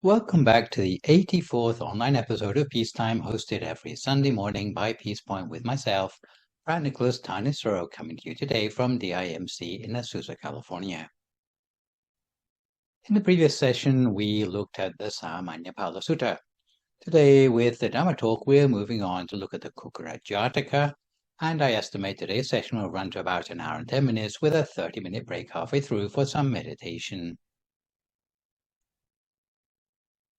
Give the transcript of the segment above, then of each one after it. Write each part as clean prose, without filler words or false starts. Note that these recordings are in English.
Welcome back to the 84th online episode of Peacetime, hosted every Sunday morning by Peace Point with myself, Phra Nicholas Thanissaro, coming to you today from DIMC in Azusa, California. In the previous session, we looked at the Samanyapala Sutta. Today, with the Dhamma talk, we're moving on to look at the Kukkura Jataka, and I estimate today's session will run to about an hour and 10 minutes with a 30-minute break halfway through for some meditation.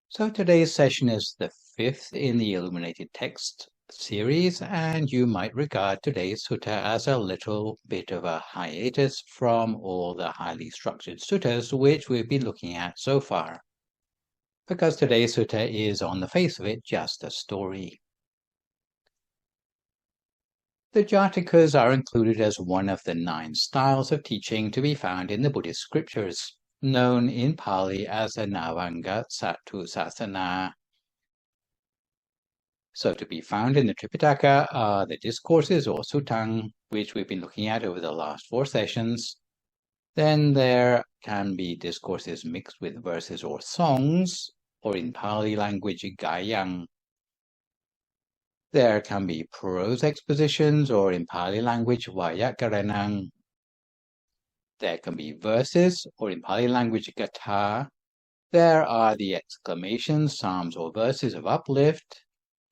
So today's session is the fifth in the Illuminated Texts series, and you might regard today's sutta as a little bit of a hiatus from all the highly structured suttas which we've been looking at so far, because today's sutta is, on the face of it, just a story. The Jatakas are included as one of the 9 styles of teaching to be found in the Buddhist scriptures, known in Pali as the Navanga Sattu Sasana. So to be found in the Tripitaka are the discourses or suttang, which we've been looking at over the last 4 sessions. Then there can be discourses mixed with verses or songs, or in Pali language, gayang. There can be prose expositions, or in Pali language, vayakaranang. There can be verses, or in Pali language, gatha. There are the exclamations, psalms, or verses of uplift,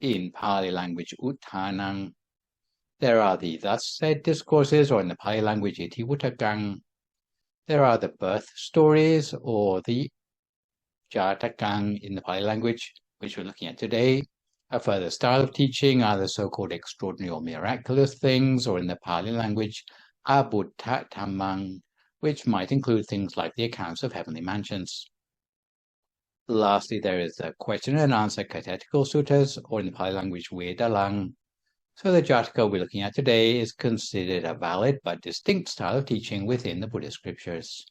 in Pali language, uttanang. There are the thus said discourses, or in the Pali language, itivutakang. There are the birth stories, or the Jatakang in the Pali language, which we're looking at today. A further style of teaching are the so-called extraordinary or miraculous things, or in the Pali language, abhuttatamang, which might include things like the accounts of heavenly mansions. Lastly, there is the question and answer catechetical suttas, or in the Pali language, Vedalang. So the Jataka we're looking at today is considered a valid but distinct style of teaching within the Buddhist scriptures.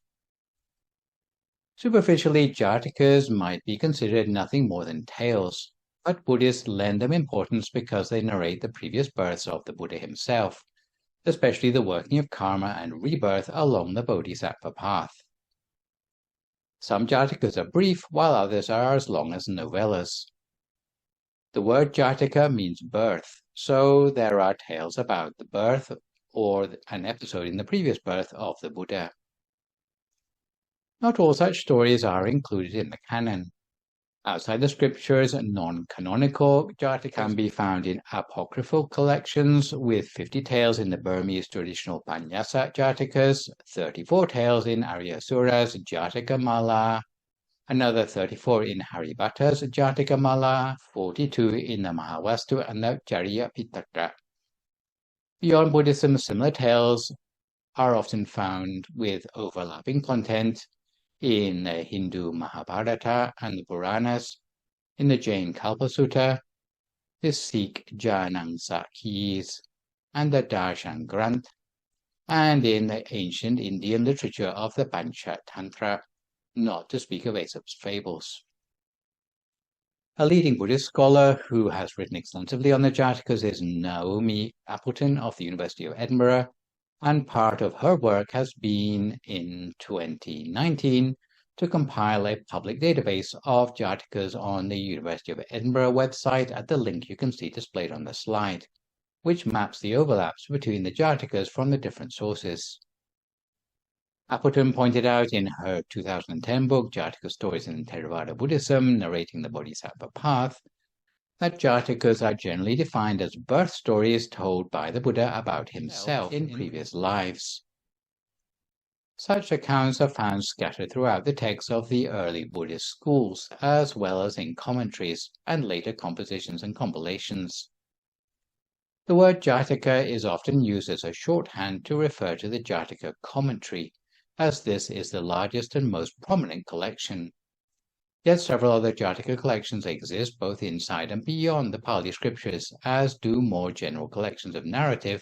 Superficially, Jatakas might be considered nothing more than tales, but Buddhists lend them importance because they narrate the previous births of the Buddha himself, especially the working of karma and rebirth along the Bodhisattva path. Some Jatakas are brief, while others are as long as novellas. The word Jataka means birth, so there are tales about the birth or an episode in the previous birth of the Buddha. Not all such stories are included in the canon. Outside the scriptures, non-canonical Jatakas can be found in apocryphal collections, with 50 tales in the Burmese traditional Panyasa Jatakas, 34 tales in Aryasura's Jataka Mala, another 34 in Haribhatta's Jataka Mala, 42 in the Mahavastu and the Jariya Pitaka. Beyond Buddhism, similar tales are often found with overlapping content in the Hindu Mahabharata and the Puranas, in the Jain Kalpa Sutta, the Sikh Janang Sakhis, and the Darshan Granth, and in the ancient Indian literature of the Pancha Tantra, not to speak of Aesop's fables. A leading Buddhist scholar who has written extensively on the Jatakas is Naomi Appleton of the University of Edinburgh, and part of her work has been, in 2019, to compile a public database of Jatakas on the University of Edinburgh website at the link you can see displayed on the slide, which maps the overlaps between the Jatakas from the different sources. Appleton pointed out in her 2010 book, Jataka Stories in Theravada Buddhism, narrating the Bodhisattva path, that Jatakas are generally defined as birth stories told by the Buddha about himself in previous lives. Such accounts are found scattered throughout the texts of the early Buddhist schools, as well as in commentaries and later compositions and compilations. The word Jataka is often used as a shorthand to refer to the Jataka commentary, as this is the largest and most prominent collection. Yet several other Jataka collections exist both inside and beyond the Pali scriptures, as do more general collections of narrative,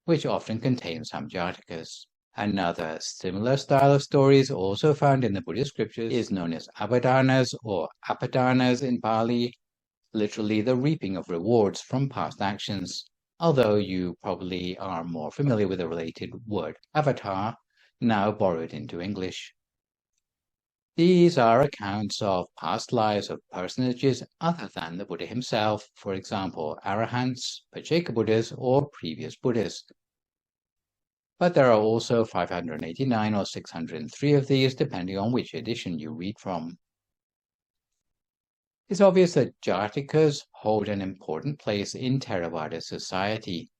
which often contain some Jatakas. Another similar style of stories also found in the Buddhist scriptures is known as abhadanas or apadanas in Pali, literally the reaping of rewards from past actions, although you probably are more familiar with the related word avatar, now borrowed into English. These are accounts of past lives of personages other than the Buddha himself, for example, Arahants, Pacceka Buddhas, or previous Buddhas. But there are also 589 or 603 of these, depending on which edition you read from. It's obvious that Jatakas hold an important place in Theravada society.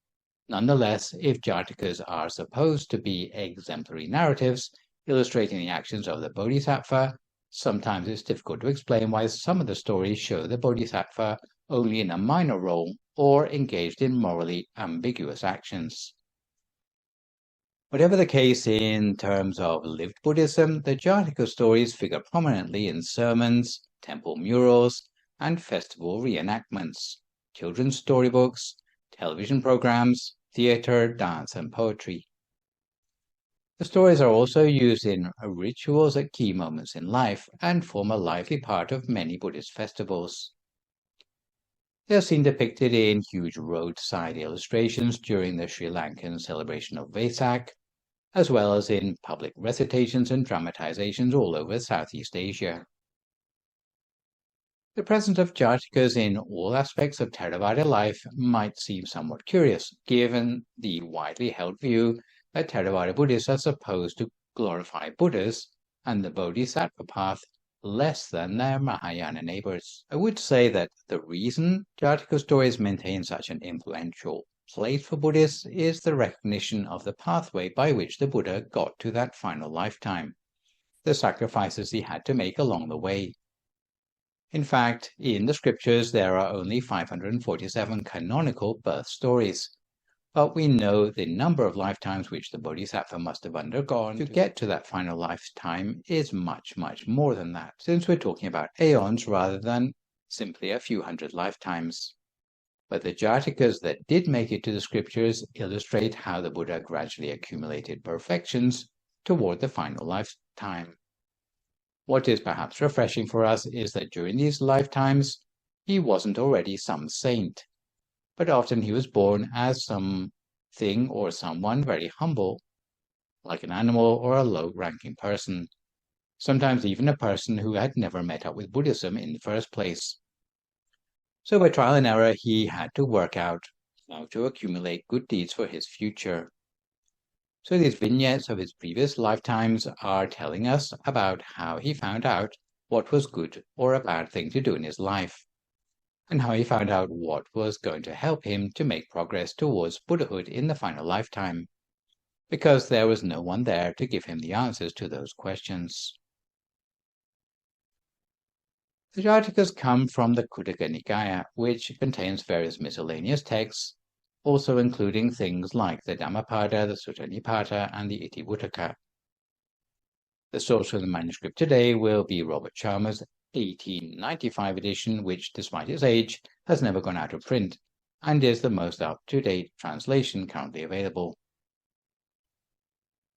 Nonetheless, if Jatakas are supposed to be exemplary narratives illustrating the actions of the Bodhisattva, sometimes it's difficult to explain why some of the stories show the Bodhisattva only in a minor role or engaged in morally ambiguous actions. Whatever the case in terms of lived Buddhism, the Jataka stories figure prominently in sermons, temple murals, and festival reenactments, children's storybooks, television programs, theater, dance, and poetry. The stories are also used in rituals at key moments in life and form a lively part of many Buddhist festivals. They are seen depicted in huge roadside illustrations during the Sri Lankan celebration of Vesak, as well as in public recitations and dramatizations all over Southeast Asia. The presence of Jatakas in all aspects of Theravada life might seem somewhat curious, given the widely held view that Theravada Buddhists are supposed to glorify Buddhas and the Bodhisattva path less than their Mahayana neighbors. I would say that the reason Jataka stories maintain such an influential place for Buddhists is the recognition of the pathway by which the Buddha got to that final lifetime, the sacrifices he had to make along the way. In fact, in the scriptures there are only 547 canonical birth stories, but we know the number of lifetimes which the Bodhisattva must have undergone to get to that final lifetime is much, much more than that, since we're talking about aeons rather than simply a few hundred lifetimes. But the Jatakas that did make it to the scriptures illustrate how the Buddha gradually accumulated perfections toward the final lifetime. What is perhaps refreshing for us is that during these lifetimes, he wasn't already some saint, but often he was born as something or someone very humble, like an animal or a low-ranking person, sometimes even a person who had never met up with Buddhism in the first place. So by trial and error, he had to work out how to accumulate good deeds for his future. So these vignettes of his previous lifetimes are telling us about how he found out what was good or a bad thing to do in his life, and how he found out what was going to help him to make progress towards Buddhahood in the final lifetime, because there was no one there to give him the answers to those questions. The Jatakas come from the Kukkura Nikaya, which contains various miscellaneous texts, also including things like the Dhammapada, the Sutta Nipata, and the Itivuttaka. The source for the manuscript today will be Robert Chalmers' 1895 edition, which, despite its age, has never gone out of print, and is the most up-to-date translation currently available.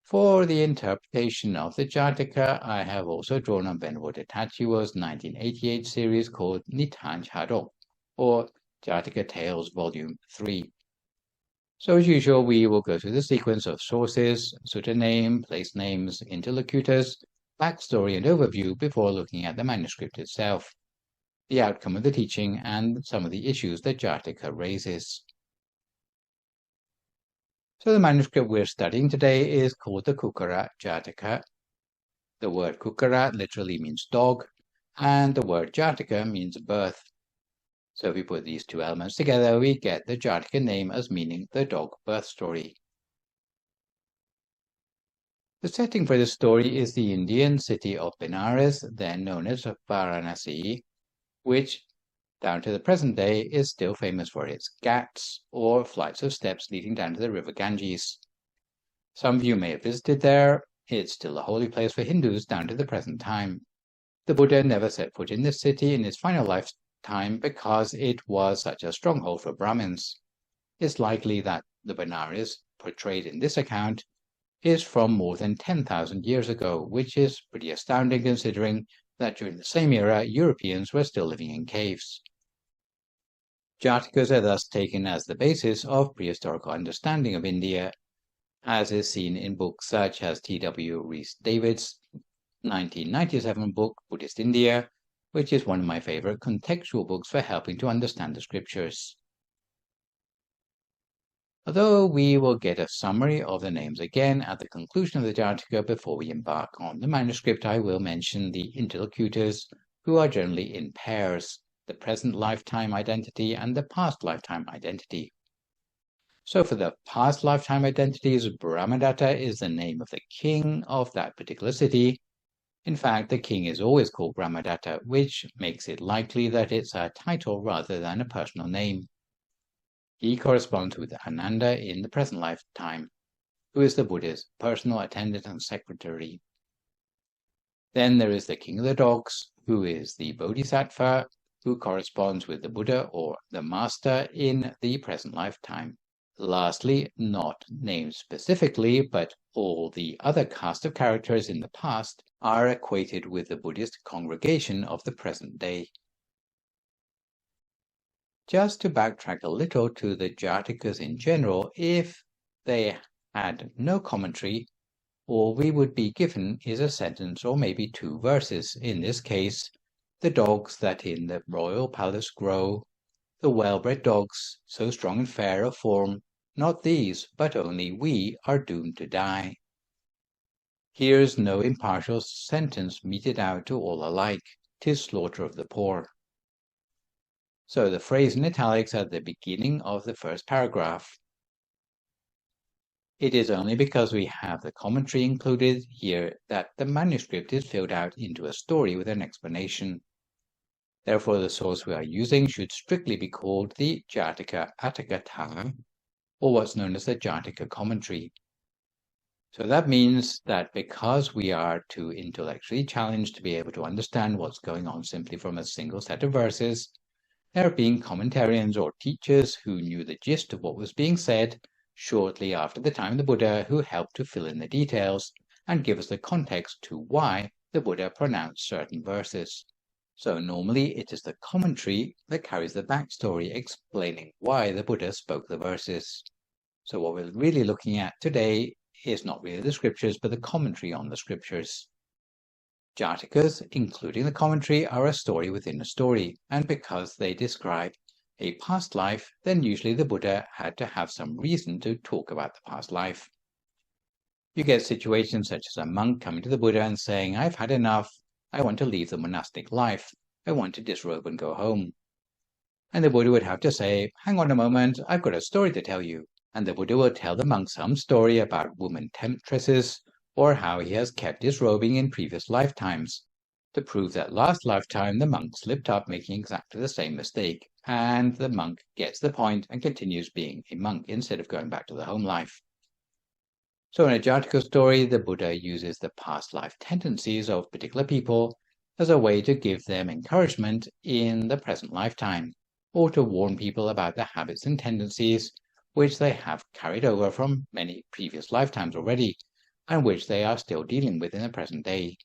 For the interpretation of the Jataka, I have also drawn on Venerable Tatachiwa's 1988 series called Nitan Chado, or Jataka Tales Volume 3. So as usual, we will go through the sequence of sources, sutta name, place names, interlocutors, backstory and overview before looking at the manuscript itself, the outcome of the teaching, and some of the issues that Jataka raises. So the manuscript we're studying today is called the Kukkura Jataka. The word Kukkura literally means dog, and the word Jataka means birth. So if we put these two elements together, we get the Jataka name as meaning the dog birth story. The setting for this story is the Indian city of Benares, then known as Varanasi, which, down to the present day, is still famous for its ghats, or flights of steps leading down to the river Ganges. Some of you may have visited there. It's still a holy place for Hindus down to the present time. The Buddha never set foot in this city in his final lifetime because it was such a stronghold for Brahmins. It's likely that the Benares portrayed in this account is from more than 10,000 years ago, which is pretty astounding considering that during the same era, Europeans were still living in caves. Jatakas are thus taken as the basis of prehistorical understanding of India, as is seen in books such as T.W. Rhys Davids' 1997 book, Buddhist India, which is one of my favorite contextual books for helping to understand the scriptures. Although we will get a summary of the names again at the conclusion of the Jataka before we embark on the manuscript, I will mention the Interlocutors, who are generally in pairs, the present lifetime identity and the past lifetime identity. So for the past lifetime identities, Brahmadatta is the name of the king of that particular city. In fact, the king is always called Brahmadatta, which makes it likely that it's a title rather than a personal name. He corresponds with Ananda in the present lifetime, who is the Buddha's personal attendant and secretary. Then there is the king of the dogs, who is the Bodhisattva, who corresponds with the Buddha or the master in the present lifetime. Lastly, not named specifically, but all the other cast of characters in the past are equated with the Buddhist congregation of the present day. Just to backtrack a little to the Jatakas in general, if they had no commentary, all we would be given is a sentence or maybe two verses. In this case, the dogs that in the royal palace grow, the well-bred dogs, so strong and fair of form, not these, but only we, are doomed to die. Here's no impartial sentence meted out to all alike. 'Tis slaughter of the poor. So the phrase in italics at the beginning of the first paragraph. It is only because we have the commentary included here that the manuscript is filled out into a story with an explanation. Therefore, the source we are using should strictly be called the Jataka Atthakatha, or what's known as the Jataka commentary. So that means that because we are too intellectually challenged to be able to understand what's going on simply from a single set of verses, there have been commentarians or teachers who knew the gist of what was being said shortly after the time of the Buddha, who helped to fill in the details and give us the context to why the Buddha pronounced certain verses. So normally it is the commentary that carries the backstory explaining why the Buddha spoke the verses. So what we're really looking at today is not really the scriptures, but the commentary on the scriptures. Jatakas, including the commentary, are a story within a story, and because they describe a past life, then usually the Buddha had to have some reason to talk about the past life. You get situations such as a monk coming to the Buddha and saying, "I've had enough, I want to leave the monastic life, I want to disrobe and go home." And the Buddha would have to say, "Hang on a moment, I've got a story to tell you." And the Buddha will tell the monk some story about woman temptresses, or how he has kept disrobing in previous lifetimes, to prove that last lifetime the monk slipped up making exactly the same mistake, and the monk gets the point and continues being a monk instead of going back to the home life. So in a Jataka story, the Buddha uses the past life tendencies of particular people as a way to give them encouragement in the present lifetime, or to warn people about the habits and tendencies which they have carried over from many previous lifetimes already, and which they are still dealing with in the present day.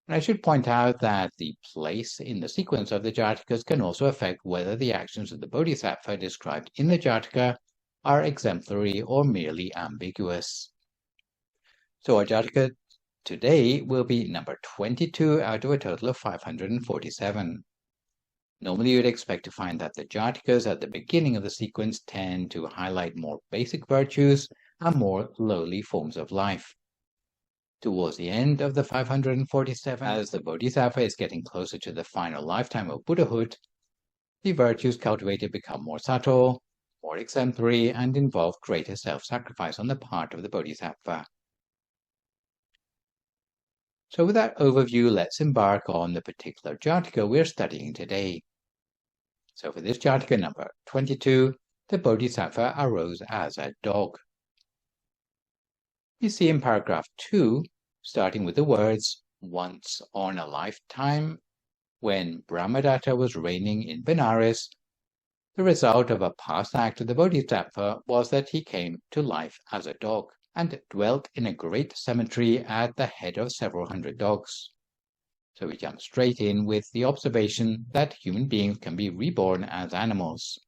And I should point out that the place in the sequence of the Jatakas can also affect whether the actions of the Bodhisattva described in the Jataka are exemplary or merely ambiguous. So our Jataka today will be number 22 out of a total of 547. Normally, you'd expect to find that the Jatakas at the beginning of the sequence tend to highlight more basic virtues and more lowly forms of life. Towards the end of the 547, as the Bodhisattva is getting closer to the final lifetime of Buddhahood, the virtues cultivated become more subtle, more exemplary, and involve greater self-sacrifice on the part of the Bodhisattva. So with that overview, let's embark on the particular Jataka we're studying today. So for this Jataka number 22, the Bodhisattva arose as a dog. You see in paragraph 2, starting with the words, "Once on a lifetime, when Brahmadatta was reigning in Benares, the result of a past act of the Bodhisattva was that he came to life as a dog, and dwelt in a great cemetery at the head of several hundred dogs." So we jump straight in with the observation that human beings can be reborn as animals.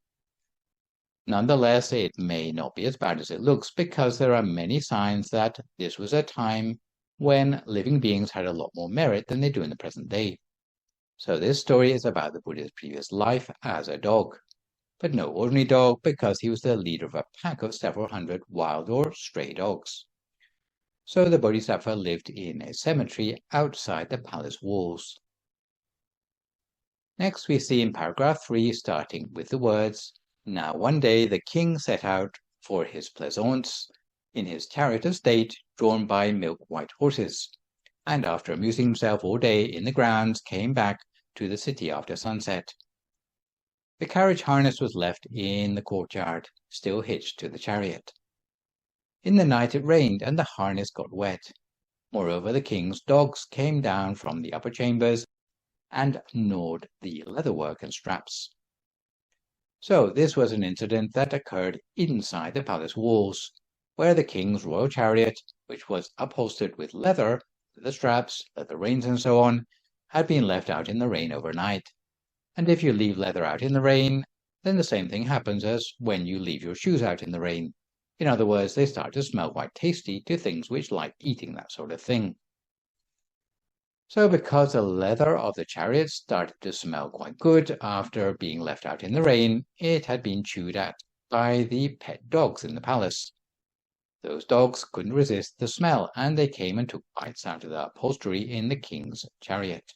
Nonetheless, it may not be as bad as it looks, because there are many signs that this was a time when living beings had a lot more merit than they do in the present day. So this story is about the Buddha's previous life as a dog, but no ordinary dog, because he was the leader of a pack of several hundred wild or stray dogs. So the Bodhisattva lived in a cemetery outside the palace walls. Next we see in paragraph 3, starting with the words, "Now one day the king set out for his pleasaunce in his chariot of state, drawn by milk-white horses, and after amusing himself all day in the grounds, came back to the city after sunset. The carriage harness was left in the courtyard, still hitched to the chariot. In the night it rained, and the harness got wet. Moreover, the king's dogs came down from the upper chambers and gnawed the leatherwork and straps." So this was an incident that occurred inside the palace walls, where the king's royal chariot, which was upholstered with leather straps, leather reins, and so on, had been left out in the rain overnight. And if you leave leather out in the rain, then the same thing happens as when you leave your shoes out in the rain. In other words, they start to smell quite tasty to things which like eating that sort of thing. So because the leather of the chariot started to smell quite good after being left out in the rain, it had been chewed at by the pet dogs in the palace. Those dogs couldn't resist the smell, and they came and took bites out of the upholstery in the king's chariot.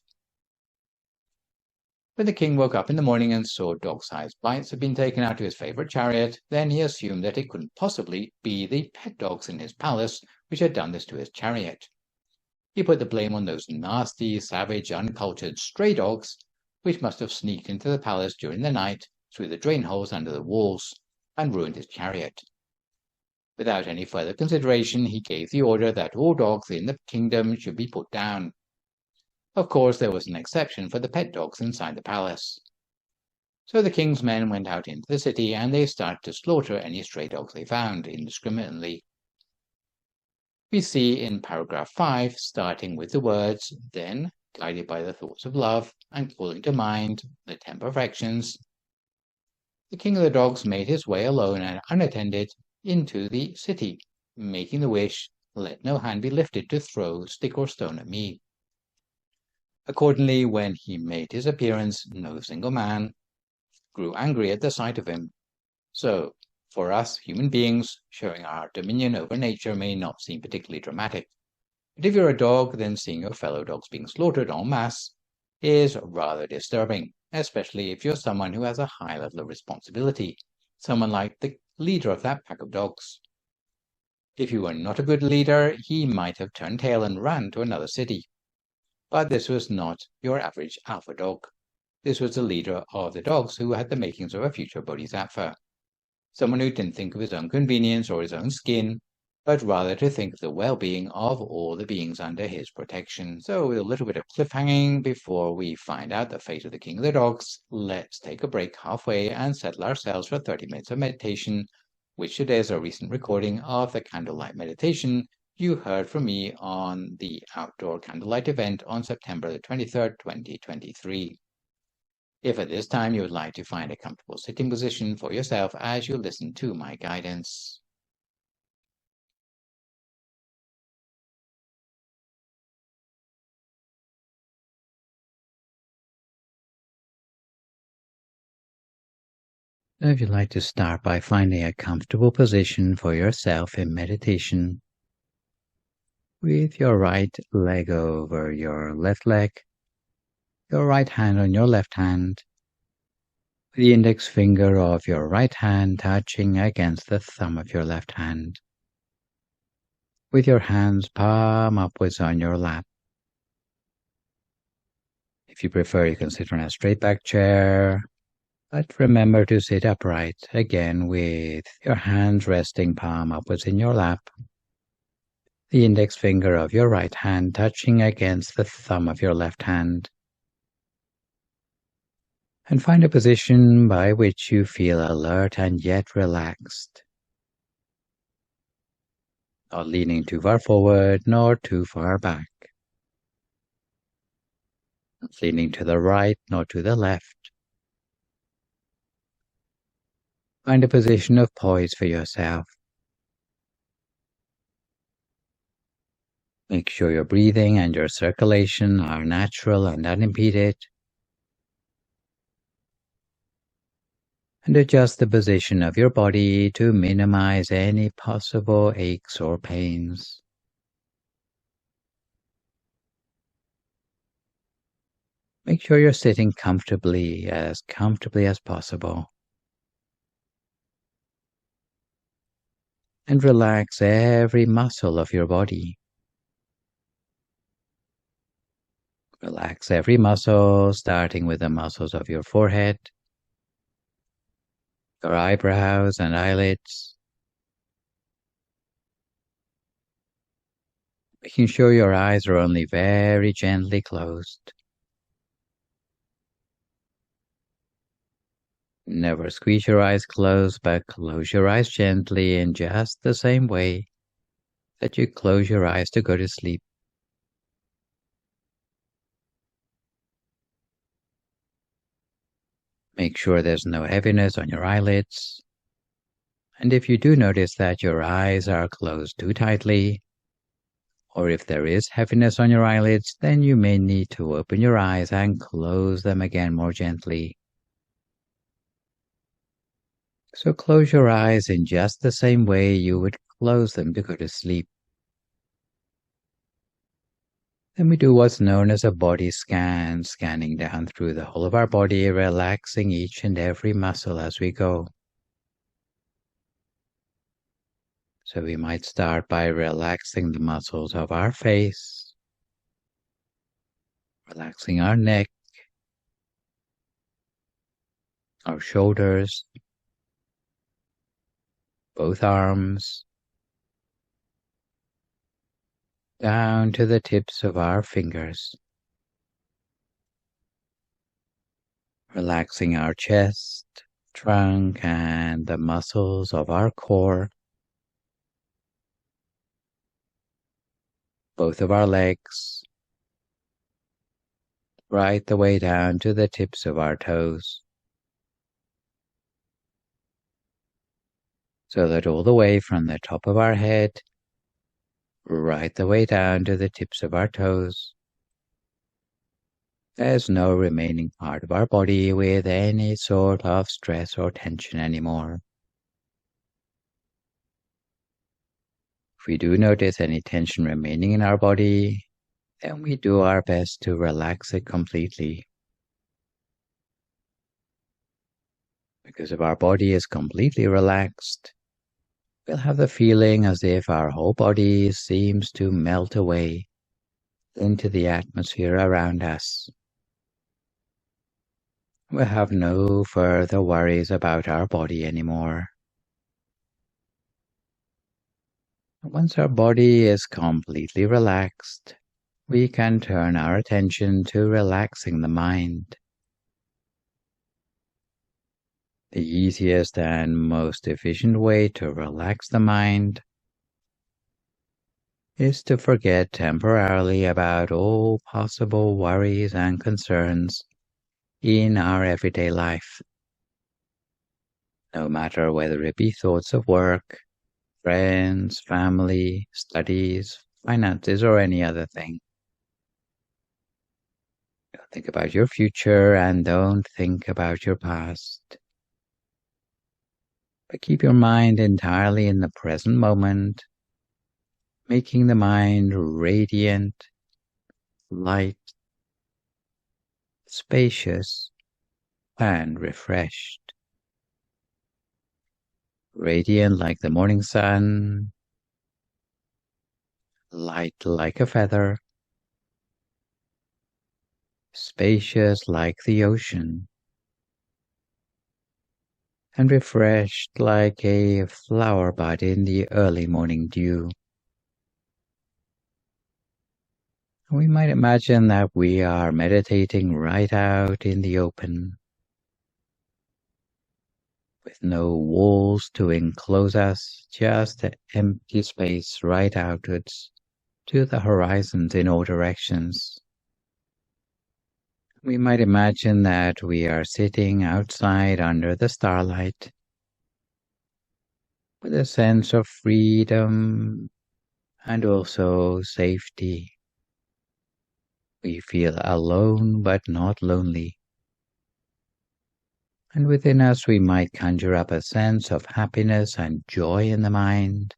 When the king woke up in the morning and saw dog-sized bites had been taken out of his favorite chariot, then he assumed that it couldn't possibly be the pet dogs in his palace which had done this to his chariot. He put the blame on those nasty, savage, uncultured stray dogs, which must have sneaked into the palace during the night through the drain holes under the walls and ruined his chariot. Without any further consideration, he gave the order that all dogs in the kingdom should be put down. Of course, there was an exception for the pet dogs inside the palace. So the king's men went out into the city, and they started to slaughter any stray dogs they found indiscriminately. We see in paragraph 5, starting with the words, "Then, guided by the thoughts of love, and calling to mind the 10 perfections, the king of the dogs made his way alone and unattended into the city, making the wish, 'Let no hand be lifted to throw stick or stone at me.' Accordingly, when he made his appearance, no single man grew angry at the sight of him. So, for us human beings, showing our dominion over nature may not seem particularly dramatic. But if you're a dog, then seeing your fellow dogs being slaughtered en masse is rather disturbing, especially if you're someone who has a high level of responsibility, someone like the leader of that pack of dogs. If you were not a good leader, he might have turned tail and ran to another city. But this was not your average alpha dog. This was the leader of the dogs who had the makings of a future bodhisattva. Someone who didn't think of his own convenience or his own skin, but rather to think of the well-being of all the beings under his protection. So with a little bit of cliffhanging before we find out the fate of the king of the dogs, let's take a break halfway and settle ourselves for 30 minutes of meditation, which today is a recent recording of the candlelight meditation you heard from me on the outdoor candlelight event on September the 23rd, 2023. If at this time you would like to find a comfortable sitting position for yourself as you listen to my guidance. If you'd like to start by finding a comfortable position for yourself in meditation, with your right leg over your left leg, your right hand on your left hand, the index finger of your right hand touching against the thumb of your left hand, with your hands palm upwards on your lap. If you prefer, you can sit on a straight back chair, but remember to sit upright, again with your hands resting palm upwards in your lap, the index finger of your right hand touching against the thumb of your left hand. And find a position by which you feel alert and yet relaxed, not leaning too far forward nor too far back, not leaning to the right nor to the left. Find a position of poise for yourself. Make sure your breathing and your circulation are natural and unimpeded. And adjust the position of your body to minimize any possible aches or pains. Make sure you're sitting comfortably as possible. And relax every muscle of your body. Relax every muscle, starting with the muscles of your forehead, your eyebrows and eyelids, making sure your eyes are only very gently closed. Never squeeze your eyes closed, but close your eyes gently in just the same way that you close your eyes to go to sleep. Make sure there's no heaviness on your eyelids. And if you do notice that your eyes are closed too tightly, or if there is heaviness on your eyelids, then you may need to open your eyes and close them again more gently. So close your eyes in just the same way you would close them to go to sleep. Then we do what's known as a body scan, scanning down through the whole of our body, relaxing each and every muscle as we go. So we might start by relaxing the muscles of our face, relaxing our neck, our shoulders, both arms, down to the tips of our fingers. Relaxing our chest, trunk, and the muscles of our core. Both of our legs, right the way down to the tips of our toes. So that all the way from the top of our head, right the way down to the tips of our toes, there's no remaining part of our body with any sort of stress or tension anymore. If we do notice any tension remaining in our body, then we do our best to relax it completely. Because if our body is completely relaxed, we'll have the feeling as if our whole body seems to melt away into the atmosphere around us. We'll have no further worries about our body anymore. Once our body is completely relaxed, we can turn our attention to relaxing the mind. The easiest and most efficient way to relax the mind is to forget temporarily about all possible worries and concerns in our everyday life. No matter whether it be thoughts of work, friends, family, studies, finances, or any other thing. Don't think about your future and don't think about your past. But keep your mind entirely in the present moment, making the mind radiant, light, spacious, and refreshed. Radiant like the morning sun, light like a feather, spacious like the ocean, and refreshed like a flower bud in the early morning dew. We might imagine that we are meditating right out in the open, with no walls to enclose us, just an empty space right outwards to the horizons in all directions. We might imagine that we are sitting outside under the starlight with a sense of freedom and also safety. We feel alone but not lonely. And within us we might conjure up a sense of happiness and joy in the mind,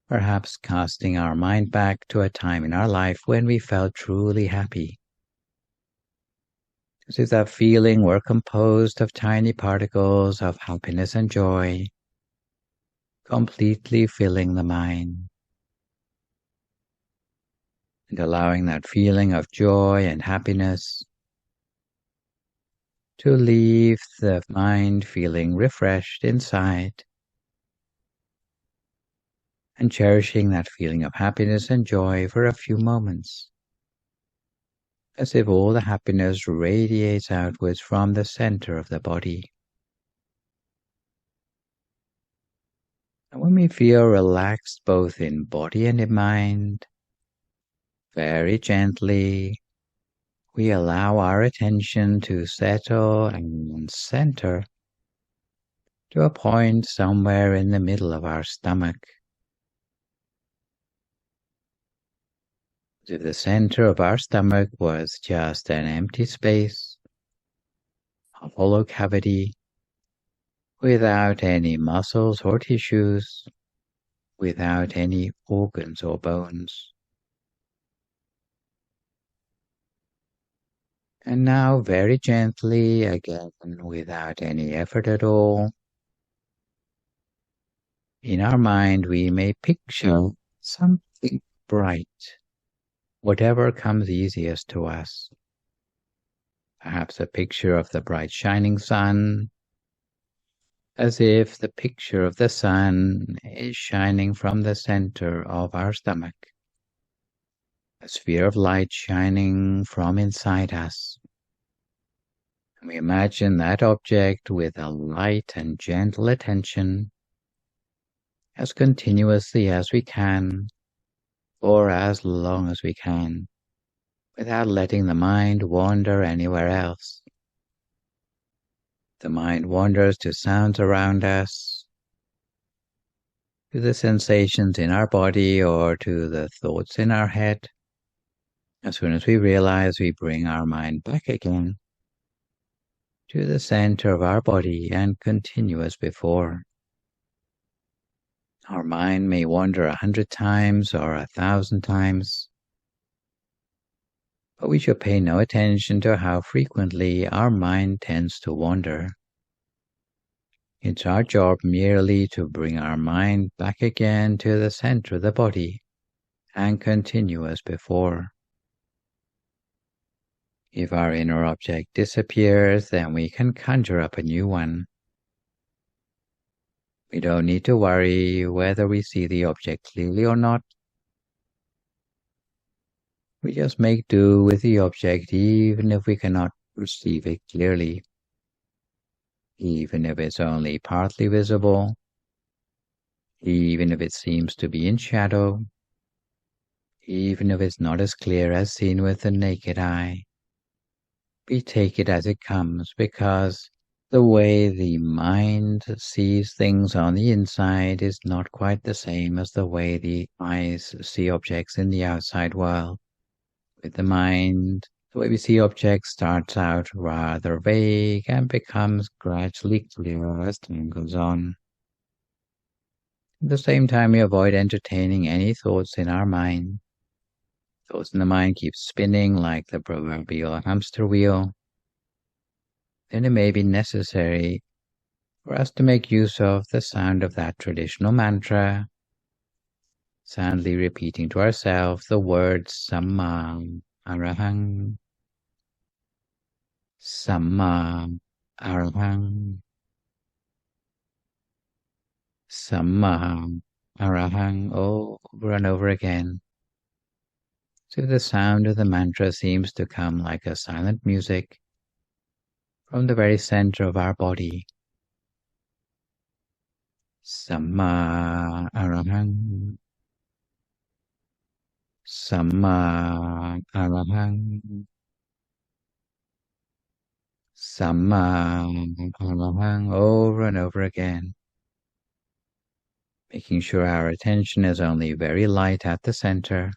perhaps casting our mind back to a time in our life when we felt truly happy. As if that feeling were composed of tiny particles of happiness and joy, completely filling the mind, and allowing that feeling of joy and happiness to leave the mind feeling refreshed inside, and cherishing that feeling of happiness and joy for a few moments, as if all the happiness radiates outwards from the center of the body. And when we feel relaxed both in body and in mind, very gently we allow our attention to settle and center to a point somewhere in the middle of our stomach. As if the center of our stomach was just an empty space, a hollow cavity, without any muscles or tissues, without any organs or bones. And now very gently, again without any effort at all, in our mind we may picture something bright, whatever comes easiest to us. Perhaps a picture of the bright shining sun, as if the picture of the sun is shining from the center of our stomach, a sphere of light shining from inside us. And we imagine that object with a light and gentle attention as continuously as we can, or as long as we can, without letting the mind wander anywhere else. The mind wanders to sounds around us, to the sensations in our body, or to the thoughts in our head. As soon as we realize, we bring our mind back again to the center of our body and continue as before. Our mind may wander 100 times or 1,000 times, but we should pay no attention to how frequently our mind tends to wander. It's our job merely to bring our mind back again to the center of the body and continue as before. If our inner object disappears, then we can conjure up a new one. We don't need to worry whether we see the object clearly or not. We just make do with the object even if we cannot perceive it clearly, even if it's only partly visible, even if it seems to be in shadow, even if it's not as clear as seen with the naked eye. We take it as it comes, because the way the mind sees things on the inside is not quite the same as the way the eyes see objects in the outside world. With the mind, the way we see objects starts out rather vague and becomes gradually clearer as time goes on. At the same time, we avoid entertaining any thoughts in our mind. Thoughts in the mind keep spinning like the proverbial hamster wheel. Then it may be necessary for us to make use of the sound of that traditional mantra, soundly repeating to ourselves the words Samma Arahang, Samma Arahang, Samma Arahang, over and over again. So the sound of the mantra seems to come like a silent music from the very center of our body. Samma Arahang, Samma Arahang, Samma Arahang, over and over again, making sure our attention is only very light at the center,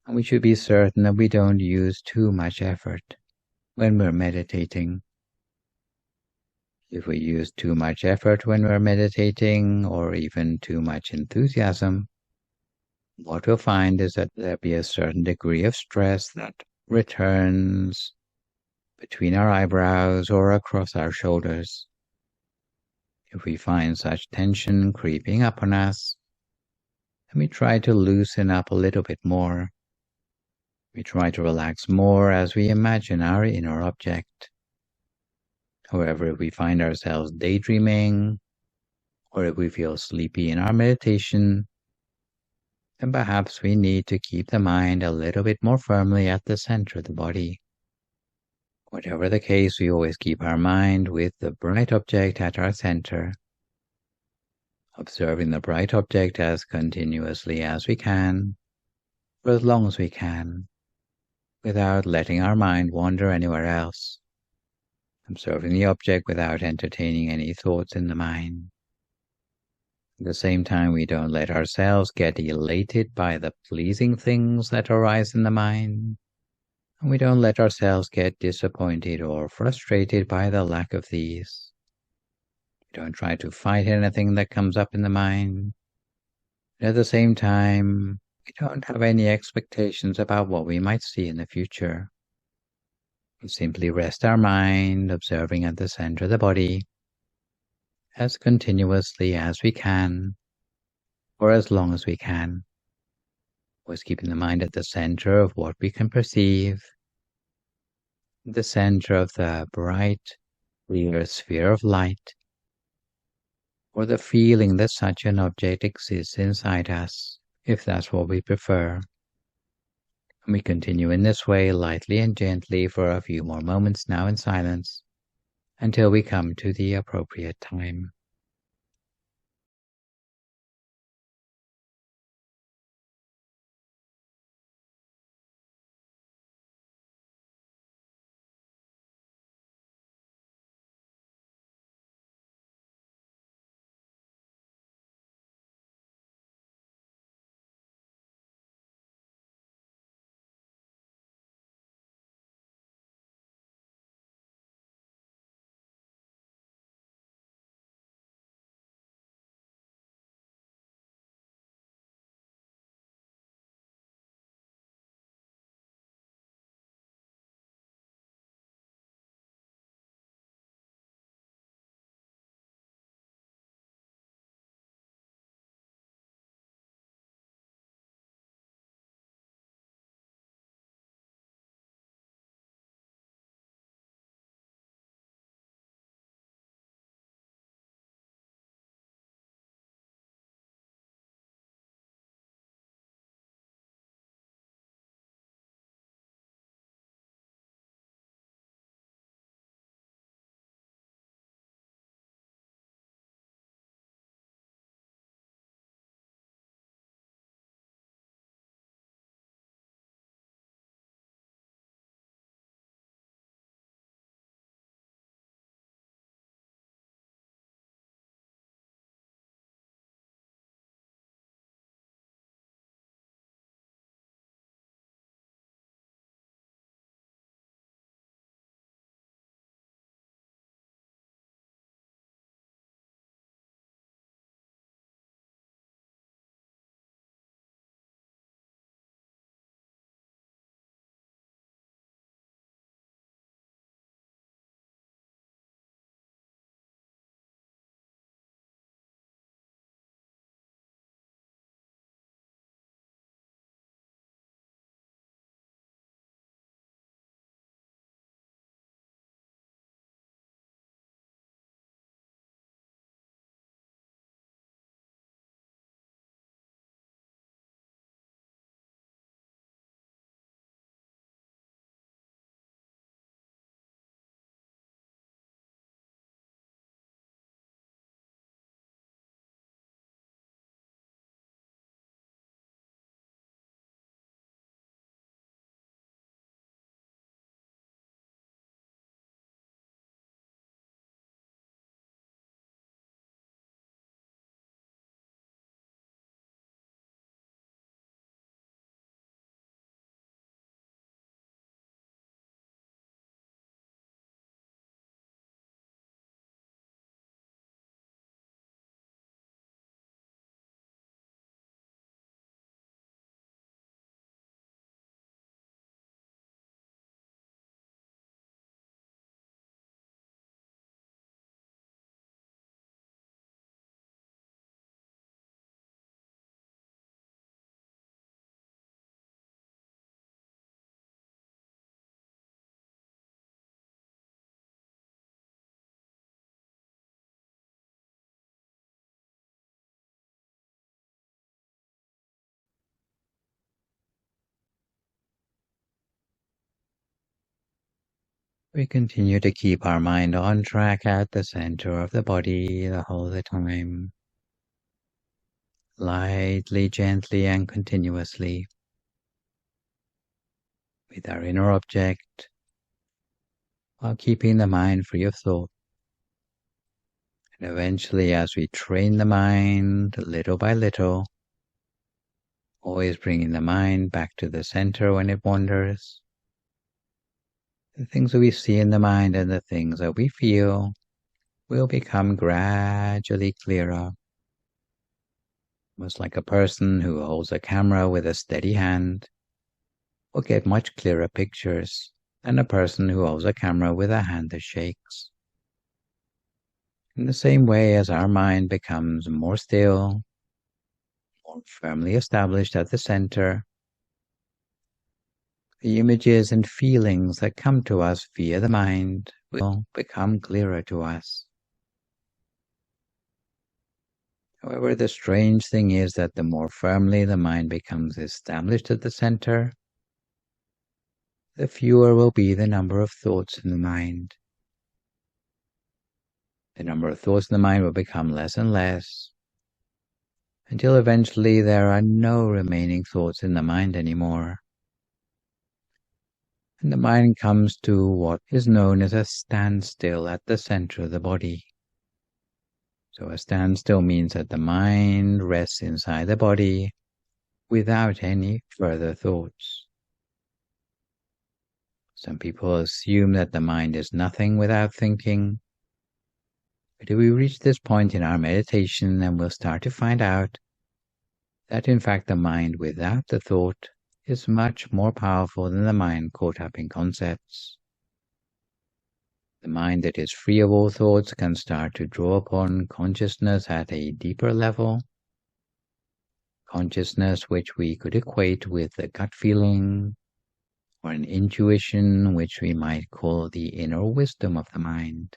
and we should be certain that we don't use too much effort when we're meditating. If we use too much effort when we're meditating, or even too much enthusiasm, what we'll find is that there'll be a certain degree of stress that returns between our eyebrows or across our shoulders. If we find such tension creeping up on us, then we try to loosen up a little bit more. We try to relax more as we imagine our inner object. However, if we find ourselves daydreaming, or if we feel sleepy in our meditation, then perhaps we need to keep the mind a little bit more firmly at the center of the body. Whatever the case, we always keep our mind with the bright object at our center, observing the bright object as continuously as we can, for as long as we can, without letting our mind wander anywhere else, observing the object without entertaining any thoughts in the mind. At the same time, we don't let ourselves get elated by the pleasing things that arise in the mind, and we don't let ourselves get disappointed or frustrated by the lack of these. We don't try to fight anything that comes up in the mind. And at the same time, we don't have any expectations about what we might see in the future. We simply rest our mind, observing at the center of the body, as continuously as we can, for as long as we can. Always keeping the mind at the center of what we can perceive, the center of the bright, clear sphere of light, or the feeling that such an object exists inside us, if that's what we prefer. And we continue in this way, lightly and gently, for a few more moments now in silence, until we come to the appropriate time. We continue to keep our mind on track at the center of the body the whole time, lightly, gently, and continuously, with our inner object, while keeping the mind free of thought. And eventually, as we train the mind little by little, always bringing the mind back to the center when it wanders, the things that we see in the mind and the things that we feel will become gradually clearer. Almost like a person who holds a camera with a steady hand will get much clearer pictures than a person who holds a camera with a hand that shakes. In the same way, as our mind becomes more still, more firmly established at the center, the images and feelings that come to us via the mind will become clearer to us. However, the strange thing is that the more firmly the mind becomes established at the center, the fewer will be the number of thoughts in the mind. The number of thoughts in the mind will become less and less, until eventually there are no remaining thoughts in the mind anymore. And the mind comes to what is known as a standstill at the center of the body. So a standstill means that the mind rests inside the body without any further thoughts. Some people assume that the mind is nothing without thinking. But if we reach this point in our meditation, then we'll start to find out that in fact the mind without the thought is much more powerful than the mind caught up in concepts. The mind that is free of all thoughts can start to draw upon consciousness at a deeper level, consciousness which we could equate with a gut feeling or an intuition which we might call the inner wisdom of the mind.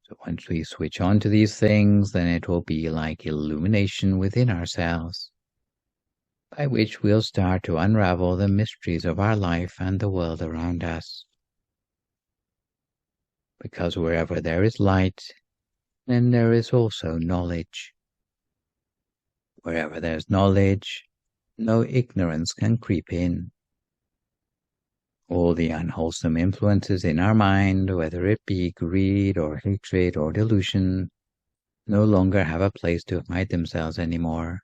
So once we switch on to these things, then it will be like illumination within ourselves, by which we'll start to unravel the mysteries of our life and the world around us. Because wherever there is light, then there is also knowledge. Wherever there's knowledge, no ignorance can creep in. All the unwholesome influences in our mind, whether it be greed or hatred or delusion, no longer have a place to hide themselves anymore.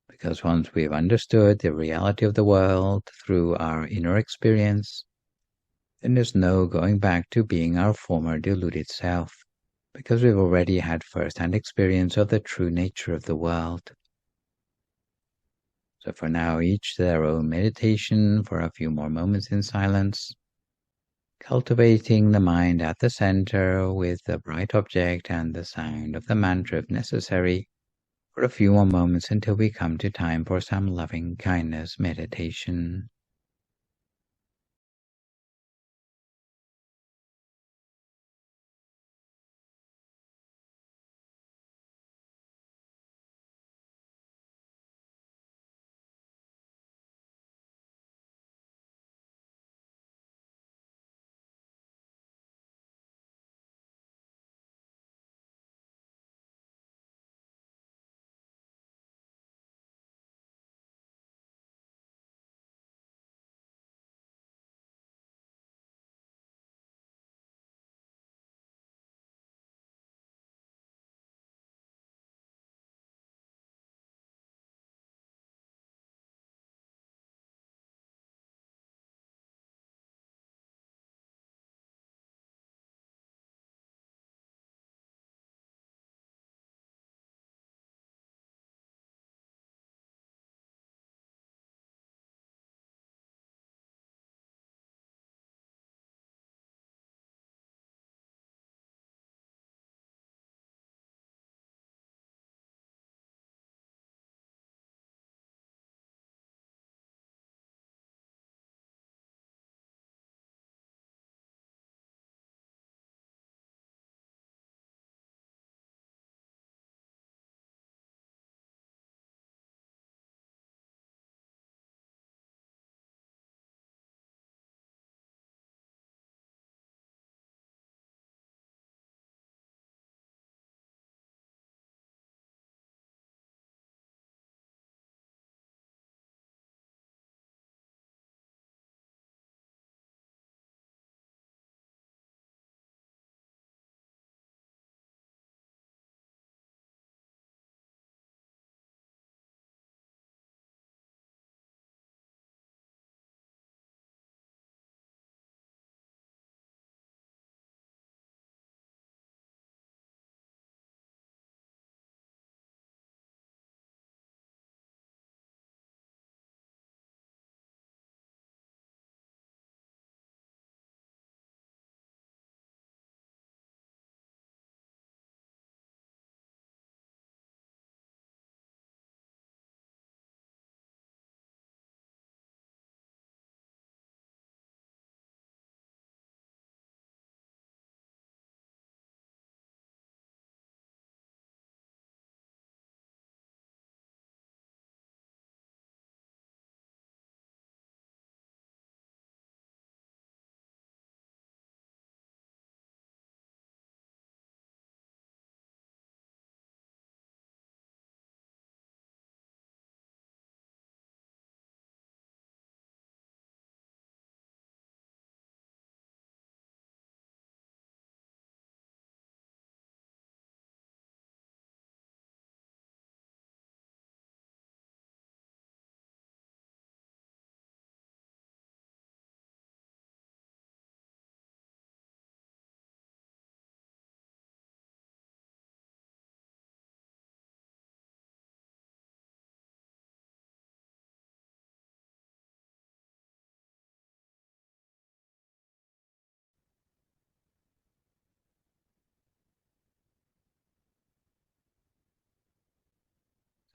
Because once we've understood the reality of the world through our inner experience, then there's no going back to being our former deluded self, because we've already had first-hand experience of the true nature of the world. So for now, each their own meditation for a few more moments in silence, cultivating the mind at the center with the bright object and the sound of the mantra if necessary, for a few more moments until we come to time for some loving kindness meditation.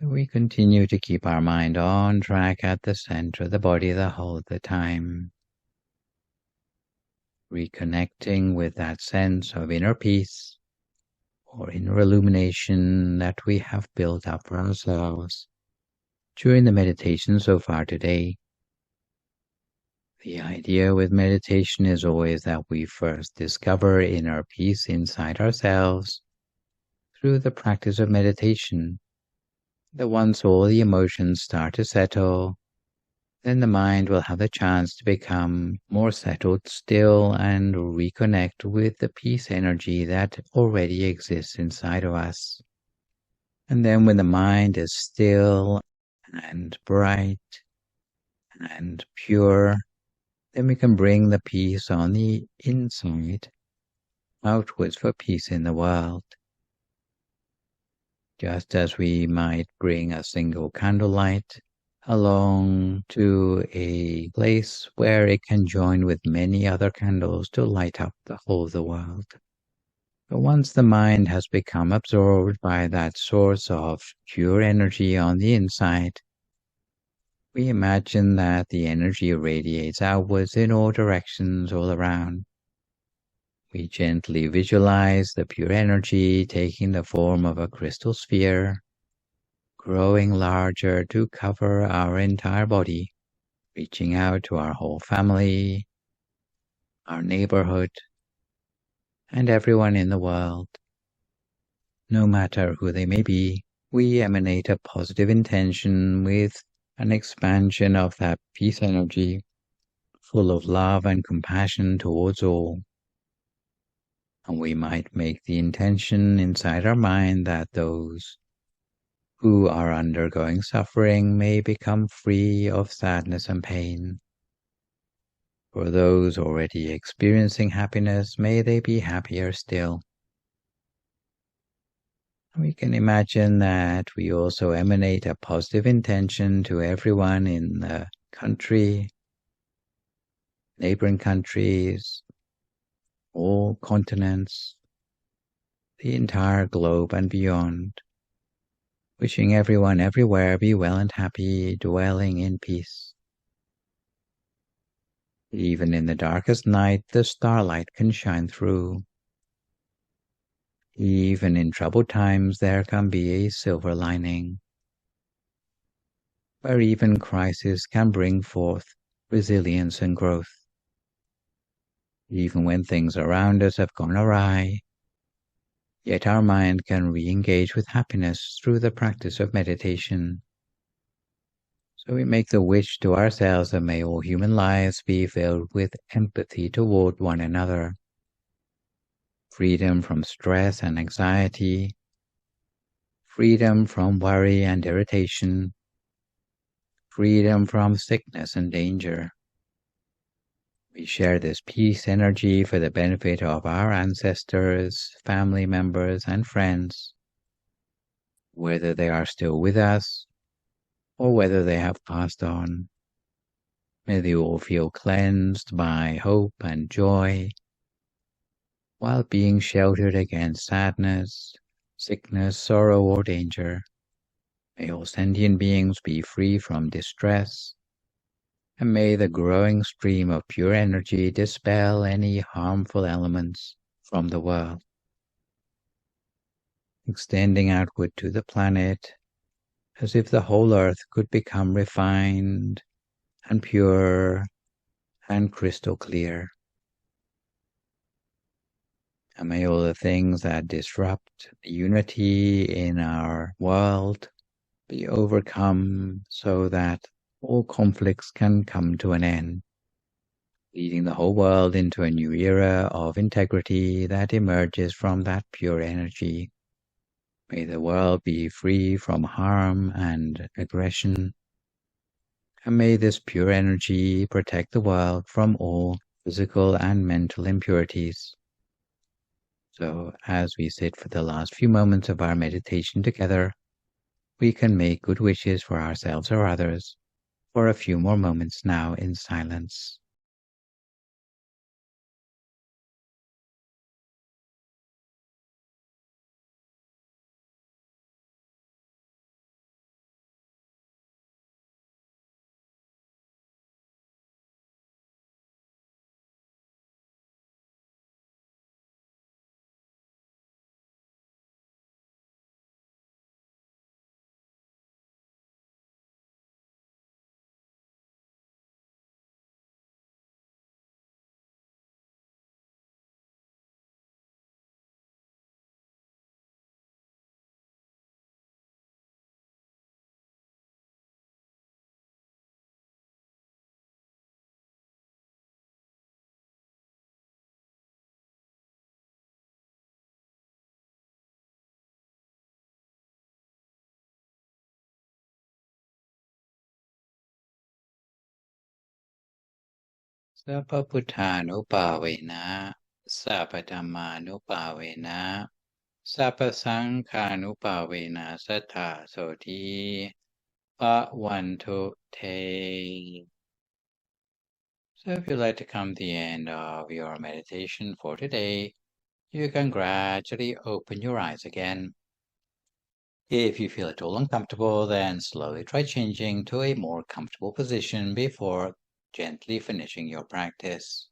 We continue to keep our mind on track at the center of the body the whole the time, reconnecting with that sense of inner peace or inner illumination that we have built up for ourselves during the meditation so far today. The idea with meditation is always that we first discover inner peace inside ourselves through the practice of meditation. That once all the emotions start to settle, then the mind will have the chance to become more settled still and reconnect with the peace energy that already exists inside of us. And then when the mind is still and bright and pure, then we can bring the peace on the inside outwards for peace in the world. Just as we might bring a single candlelight along to a place where it can join with many other candles to light up the whole of the world. But once the mind has become absorbed by that source of pure energy on the inside, we imagine that the energy radiates outwards in all directions all around. We gently visualize the pure energy taking the form of a crystal sphere, growing larger to cover our entire body, reaching out to our whole family, our neighborhood, and everyone in the world. No matter who they may be, we emanate a positive intention with an expansion of that peace energy, full of love and compassion towards all. And we might make the intention inside our mind that those who are undergoing suffering may become free of sadness and pain. For those already experiencing happiness, may they be happier still. We can imagine that we also emanate a positive intention to everyone in the country, neighboring countries, all continents, the entire globe and beyond, wishing everyone everywhere be well and happy, dwelling in peace. Even in the darkest night, the starlight can shine through. Even in troubled times, there can be a silver lining, where even crisis can bring forth resilience and growth. Even when things around us have gone awry, yet our mind can re-engage with happiness through the practice of meditation. So we make the wish to ourselves that may all human lives be filled with empathy toward one another, freedom from stress and anxiety, freedom from worry and irritation, freedom from sickness and danger. We share this peace energy for the benefit of our ancestors, family members, and friends, whether they are still with us or whether they have passed on. May they all feel cleansed by hope and joy, while being sheltered against sadness, sickness, sorrow, or danger. May all sentient beings be free from distress, and may the growing stream of pure energy dispel any harmful elements from the world. Extending outward to the planet, as if the whole earth could become refined and pure and crystal clear. And may all the things that disrupt the unity in our world be overcome so that all conflicts can come to an end, leading the whole world into a new era of integrity that emerges from that pure energy. May the world be free from harm and aggression, and may this pure energy protect the world from all physical and mental impurities. So as we sit for the last few moments of our meditation together, we can make good wishes for ourselves or others for a few more moments now in silence. Sappa Putthanupavena, Sappa Dhammanupavena, Sappa Sankhanupavena Sattha Soti Bhavantu Te. So if you'd like to come to the end of your meditation for today, you can gradually open your eyes again. If you feel at all uncomfortable, then slowly try changing to a more comfortable position before gently finishing your practice.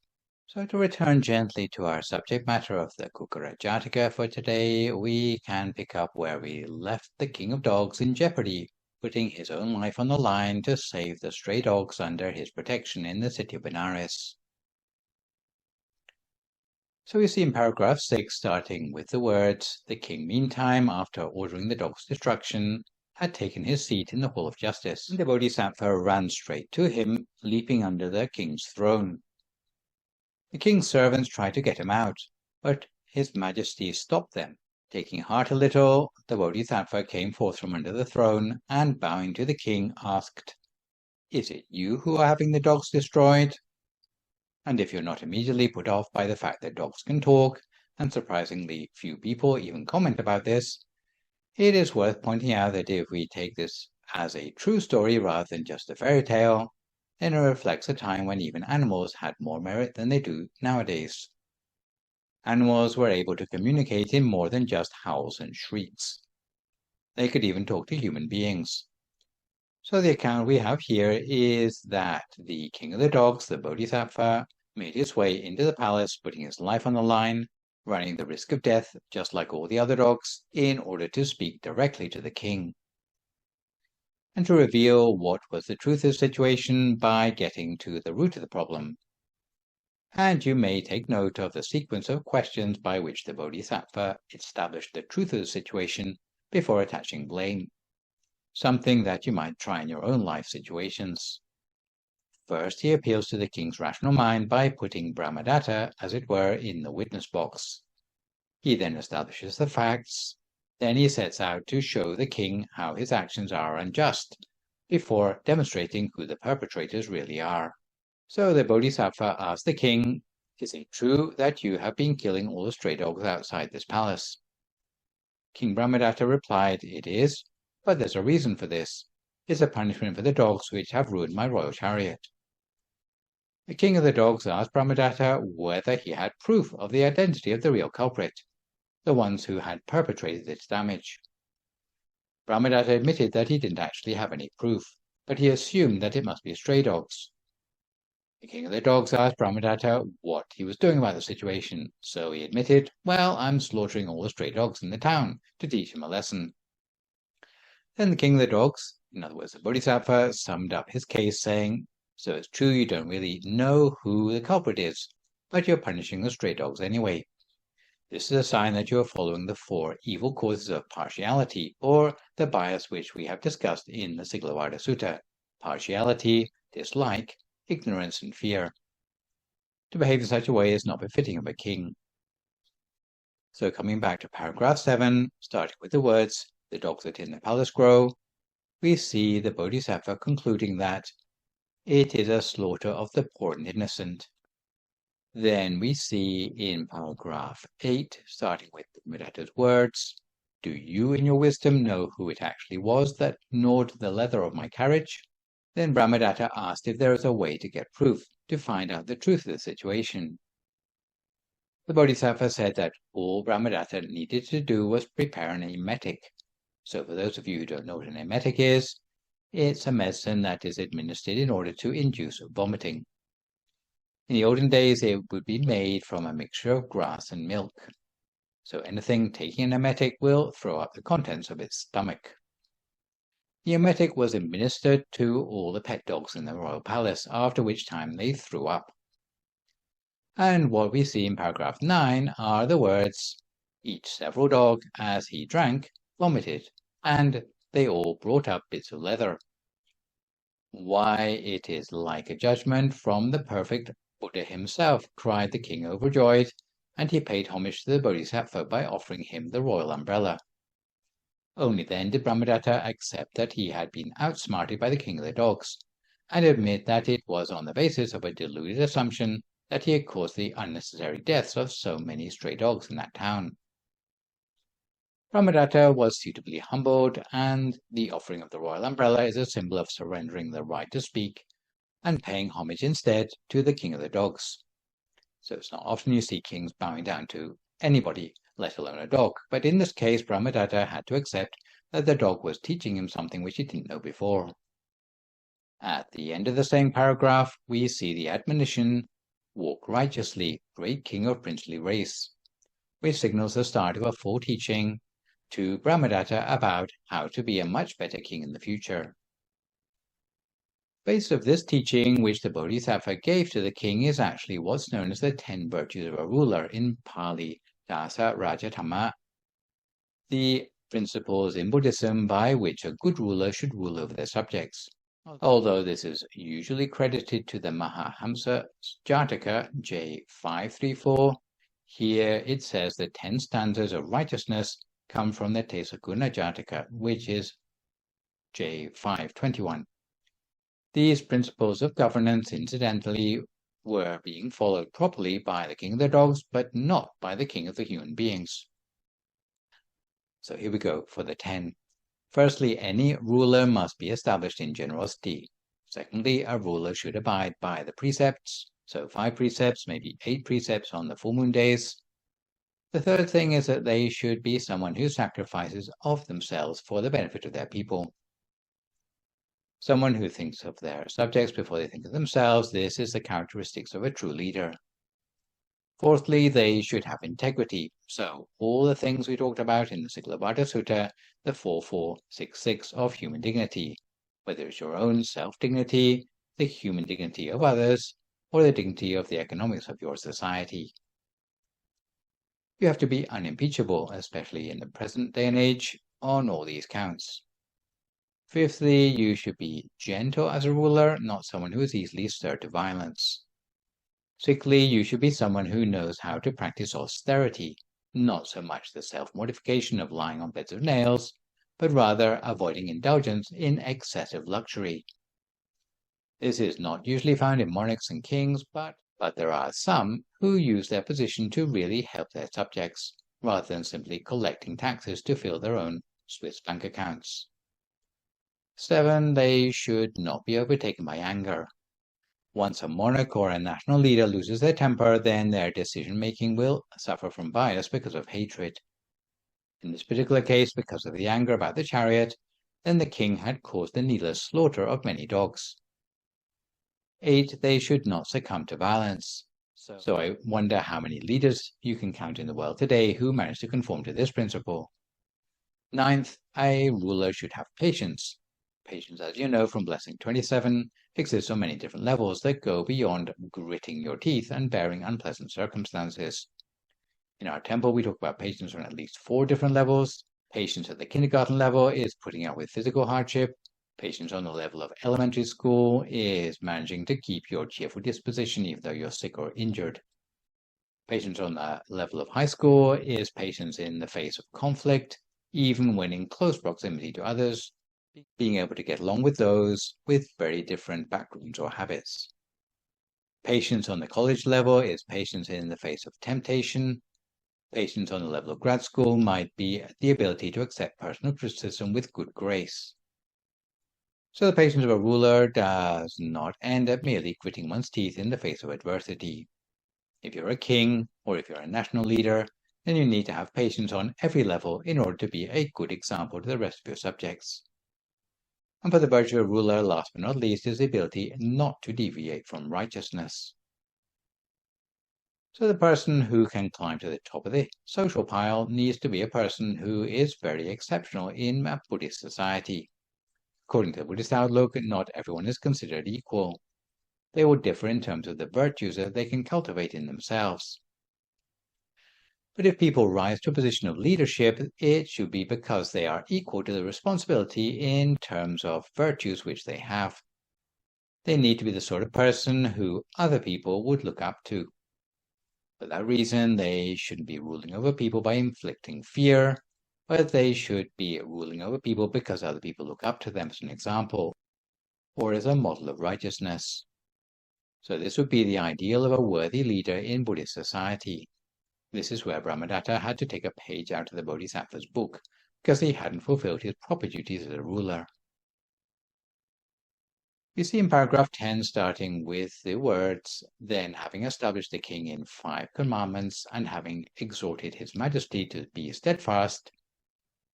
So to return gently to our subject matter of the Kukkura Jataka for today, we can pick up where we left the king of dogs in jeopardy, putting his own life on the line to save the stray dogs under his protection in the city of Benares. So we see in paragraph 6, starting with the words, the king meantime, after ordering the dog's destruction, had taken his seat in the hall of justice. And the Bodhisattva ran straight to him, leaping under the king's throne. The king's servants tried to get him out, but his majesty stopped them. Taking heart a little, the Bodhisattva came forth from under the throne, and bowing to the king, asked, "Is it you who are having the dogs destroyed?" And if you're not immediately put off by the fact that dogs can talk, and surprisingly few people even comment about this, it is worth pointing out that if we take this as a true story rather than just a fairy tale, then it reflects a time when even animals had more merit than they do nowadays. Animals were able to communicate in more than just howls and shrieks. They could even talk to human beings. So the account we have here is that the king of the dogs, the Bodhisattva, made his way into the palace, putting his life on the line, running the risk of death, just like all the other dogs, in order to speak directly to the king, and to reveal what was the truth of the situation by getting to the root of the problem. And you may take note of the sequence of questions by which the Bodhisattva established the truth of the situation before attaching blame, something that you might try in your own life situations. First, he appeals to the king's rational mind by putting Brahmadatta, as it were, in the witness box. He then establishes the facts. Then he sets out to show the king how his actions are unjust, before demonstrating who the perpetrators really are. So the Bodhisattva asks the king, "Is it true that you have been killing all the stray dogs outside this palace?" King Brahmadatta replied, "It is, but there's a reason for this. It's a punishment for the dogs which have ruined my royal chariot." The king of the dogs asked Brahmadatta whether he had proof of the identity of the real culprit, the ones who had perpetrated this damage. Brahmadatta admitted that he didn't actually have any proof, but he assumed that it must be stray dogs. The king of the dogs asked Brahmadatta what he was doing about the situation, so he admitted, "Well, I'm slaughtering all the stray dogs in the town to teach him a lesson." Then the king of the dogs, in other words the Bodhisattva, summed up his case saying, "So it's true you don't really know who the culprit is, but you're punishing the stray dogs anyway. This is a sign that you are following the 4 evil causes of partiality, or the bias which we have discussed in the Siglavada Sutta: partiality, dislike, ignorance, and fear. To behave in such a way is not befitting of a king." So coming back to paragraph 7, starting with the words, "The dogs that in the palace grow," we see the Bodhisattva concluding that it is a slaughter of the poor and innocent. Then we see in paragraph 8, starting with Brahmadatta's words, "Do you in your wisdom know who it actually was that gnawed the leather of my carriage?" Then Brahmadatta asked if there is a way to get proof, to find out the truth of the situation. The Bodhisattva said that all Brahmadatta needed to do was prepare an emetic. So for those of you who don't know what an emetic is, it's a medicine that is administered in order to induce vomiting. In the olden days, it would be made from a mixture of grass and milk. So anything taking an emetic will throw up the contents of its stomach. The emetic was administered to all the pet dogs in the royal palace, after which time they threw up. And what we see in paragraph 9 are the words, "Each several dog, as he drank, vomited, and they all brought up bits of leather." "Why, it is like a judgment from the perfect Buddha himself," cried the king overjoyed, and he paid homage to the Bodhisattva by offering him the royal umbrella. Only then did Brahmadatta accept that he had been outsmarted by the king of the dogs, and admit that it was on the basis of a deluded assumption that he had caused the unnecessary deaths of so many stray dogs in that town. Brahmadatta was suitably humbled, and the offering of the royal umbrella is a symbol of surrendering the right to speak and paying homage instead to the king of the dogs. So it's not often you see kings bowing down to anybody, let alone a dog, but in this case Brahmadatta had to accept that the dog was teaching him something which he didn't know before. At the end of the same paragraph, we see the admonition, "Walk righteously, great king of princely race," which signals the start of a full teaching to Brahmadatta about how to be a much better king in the future. Base of this teaching, which the Bodhisattva gave to the king, is actually what's known as the 10 virtues of a ruler in Pali, Dasa Rajatama, the principles in Buddhism by which a good ruler should rule over their subjects. Although this is usually credited to the Mahahamsa Jataka J534, here it says the 10 stanzas of righteousness come from the Tesaguna Jataka, which is J521. These principles of governance, incidentally, were being followed properly by the king of the dogs, but not by the king of the human beings. So here we go for the 10. Firstly, any ruler must be established in generosity. Secondly, a ruler should abide by the precepts, so 5 precepts, maybe 8 precepts on the full moon days. The third thing is that they should be someone who sacrifices of themselves for the benefit of their people. Someone who thinks of their subjects before they think of themselves. This is the characteristics of a true leader. Fourthly, they should have integrity. So all the things we talked about in the Sikkhapada Sutta, the 4466 of human dignity, whether it's your own self-dignity, the human dignity of others, or the dignity of the economics of your society. You have to be unimpeachable, especially in the present day and age, on all these counts. Fifthly, you should be gentle as a ruler, not someone who is easily stirred to violence. Sixthly, you should be someone who knows how to practice austerity, not so much the self-mortification of lying on beds of nails, but rather avoiding indulgence in excessive luxury. This is not usually found in monarchs and kings, but there are some who use their position to really help their subjects, rather than simply collecting taxes to fill their own Swiss bank accounts. 7, they should not be overtaken by anger. Once a monarch or a national leader loses their temper, then their decision-making will suffer from bias because of hatred. In this particular case, because of the anger about the chariot, then the king had caused the needless slaughter of many dogs. 8, they should not succumb to violence. So I wonder how many leaders you can count in the world today who manage to conform to this principle. 9th, a ruler should have patience. Patience, as you know from Blessing 27, exists on many different levels that go beyond gritting your teeth and bearing unpleasant circumstances. In our temple, we talk about patience on at least 4 different levels. Patience at the kindergarten level is putting up with physical hardship. Patience on the level of elementary school is managing to keep your cheerful disposition even though you're sick or injured. Patience on the level of high school is patience in the face of conflict, even when in close proximity to others, being able to get along with those with very different backgrounds or habits. Patience on the college level is patience in the face of temptation. Patience on the level of grad school might be the ability to accept personal criticism with good grace. So the patience of a ruler does not end at merely gritting one's teeth in the face of adversity. If you're a king or if you're a national leader, then you need to have patience on every level in order to be a good example to the rest of your subjects. And for the virtue of ruler, last but not least, is the ability not to deviate from righteousness. So the person who can climb to the top of the social pile needs to be a person who is very exceptional in a Buddhist society. According to the Buddhist outlook, not everyone is considered equal. They will differ in terms of the virtues that they can cultivate in themselves. But if people rise to a position of leadership, it should be because they are equal to the responsibility in terms of virtues which they have. They need to be the sort of person who other people would look up to. For that reason, they shouldn't be ruling over people by inflicting fear, but they should be ruling over people because other people look up to them as an example. or as a model of righteousness. So this would be the ideal of a worthy leader in Buddhist society. This is where Brahmadatta had to take a page out of the Bodhisattva's book, because he hadn't fulfilled his proper duties as a ruler. We see in paragraph 10, starting with the words, "Then having established the king in 5 commandments, and having exhorted his majesty to be steadfast,"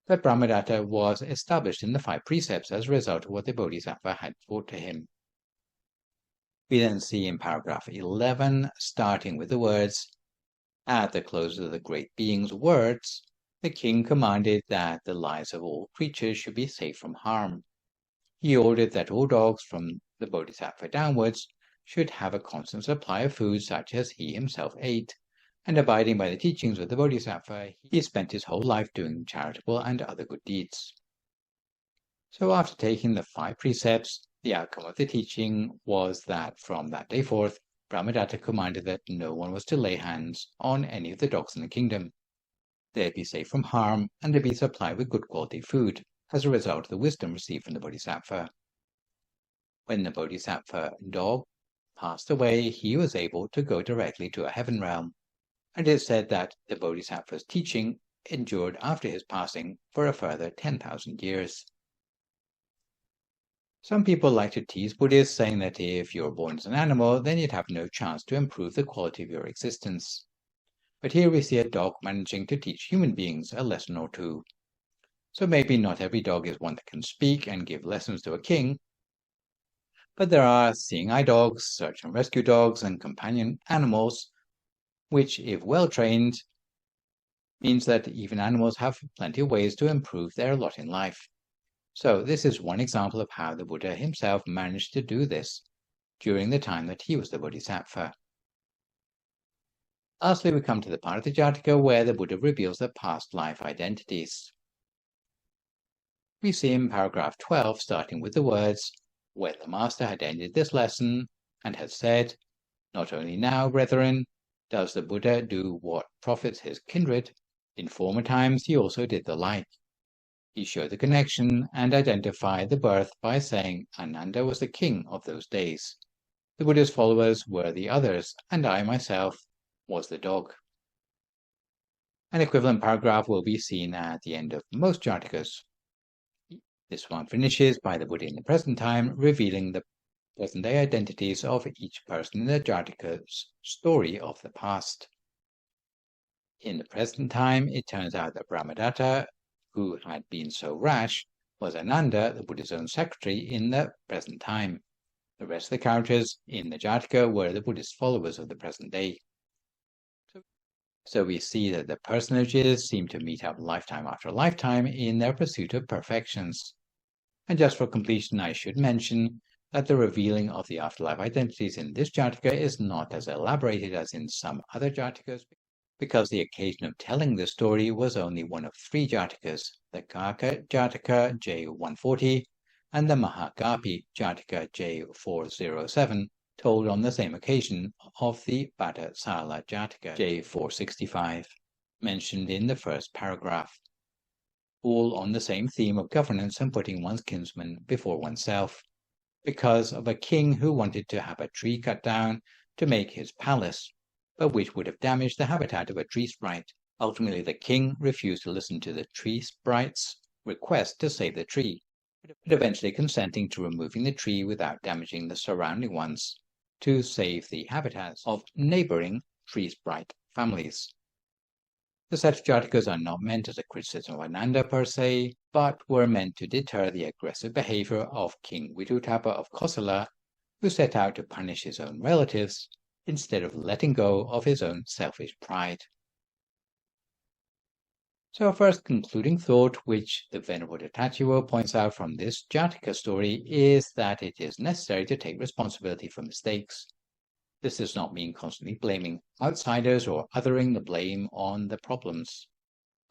that Brahmadatta was established in the 5 precepts as a result of what the Bodhisattva had taught to him. We then see in paragraph 11, starting with the words, "At the close of the great being's words, the king commanded that the lives of all creatures should be safe from harm. He ordered that all dogs from the Bodhisattva downwards should have a constant supply of food such as he himself ate, and abiding by the teachings of the Bodhisattva, he spent his whole life doing charitable and other good deeds." So after taking the 5 precepts, the outcome of the teaching was that from that day forth, Brahmadatta commanded that no one was to lay hands on any of the dogs in the kingdom. They'd be safe from harm, and they'd be supplied with good quality food, as a result of the wisdom received from the Bodhisattva. When the Bodhisattva dog passed away, he was able to go directly to a heaven realm, and it is said that the Bodhisattva's teaching endured after his passing for a further 10,000 years. Some people like to tease Buddhists, saying that if you're born as an animal, then you'd have no chance to improve the quality of your existence. But here we see a dog managing to teach human beings a lesson or two. So maybe not every dog is one that can speak and give lessons to a king, but there are seeing-eye dogs, search and rescue dogs, and companion animals, which, if well trained, means that even animals have plenty of ways to improve their lot in life. So this is one example of how the Buddha himself managed to do this during the time that he was the Bodhisattva. Lastly, we come to the part of the Jataka where the Buddha reveals the past life identities. We see in paragraph 12, starting with the words, "When the master had ended this lesson and had said, 'Not only now, brethren, does the Buddha do what profits his kindred, in former times he also did the like. He showed the connection and identified the birth by saying Ananda was the king of those days. The Buddha's followers were the others, and I myself was the dog.'" An equivalent paragraph will be seen at the end of most Jatakas. This one finishes by the Buddha in the present time, revealing the present-day identities of each person in the Jataka's story of the past. In the present time, it turns out that Brahmadatta, who had been so rash, was Ananda, the Buddha's own secretary, in the present time. The rest of the characters in the Jataka were the Buddhist followers of the present day. So we see that the personages seem to meet up lifetime after lifetime in their pursuit of perfections. And just for completion, I should mention that the revealing of the afterlife identities in this Jataka is not as elaborated as in some other Jatakas, because the occasion of telling the story was only one of 3 Jatakas, the Kaka Jataka J140 and the Mahagapi Jataka J407, told on the same occasion of the Bhattasala Jataka J465, mentioned in the first paragraph, all on the same theme of governance and putting one's kinsman before oneself, because of a king who wanted to have a tree cut down to make his palace, but which would have damaged the habitat of a tree sprite. Ultimately, the king refused to listen to the tree sprite's request to save the tree, but eventually consenting to removing the tree without damaging the surrounding ones, to save the habitats of neighboring tree sprite families. The set of Jatakas are not meant as a criticism of Ananda per se, but were meant to deter the aggressive behavior of King Vidutapa of Kosala, who set out to punish his own relatives instead of letting go of his own selfish pride. So our first concluding thought, which the Venerable Tatachiwo points out from this Jataka story, is that it is necessary to take responsibility for mistakes. This does not mean constantly blaming outsiders or othering the blame on the problems.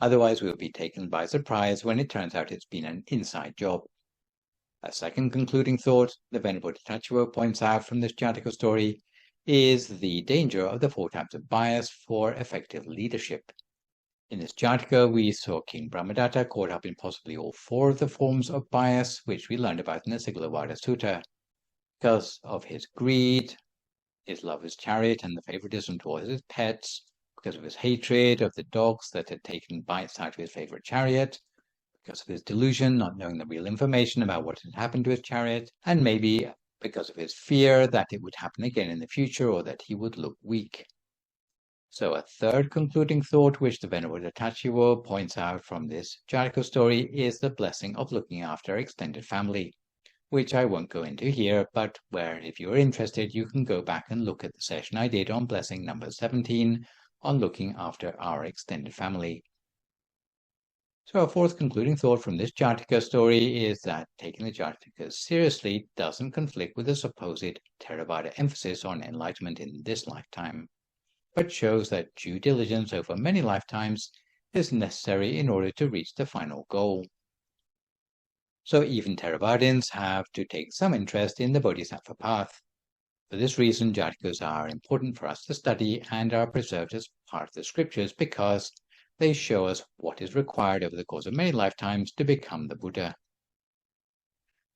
Otherwise, we will be taken by surprise when it turns out it's been an inside job. A second concluding thought the Venerable Tatachiwo points out from this Jataka story is the danger of the 4 types of bias for effective leadership. In this Jataka, we saw King Brahmadatta caught up in possibly all 4 of the forms of bias, which we learned about in the Sigalovada Sutta. because of his greed, his love of his chariot, and the favoritism towards his pets, because of his hatred of the dogs that had taken bites out of his favorite chariot, because of his delusion, not knowing the real information about what had happened to his chariot, and maybe because of his fear that it would happen again in the future or that he would look weak. So a third concluding thought which the Venerable Tachiwo points out from this Jataka story is the blessing of looking after extended family, which I won't go into here, but where, if you're interested, you can go back and look at the session I did on blessing number 17 on looking after our extended family. So a fourth concluding thought from this Jataka story is that taking the Jatakas seriously doesn't conflict with the supposed Theravada emphasis on enlightenment in this lifetime, but shows that due diligence over many lifetimes is necessary in order to reach the final goal. So even Theravadins have to take some interest in the Bodhisattva path. For this reason, Jatakas are important for us to study and are preserved as part of the scriptures because they show us what is required over the course of many lifetimes to become the Buddha.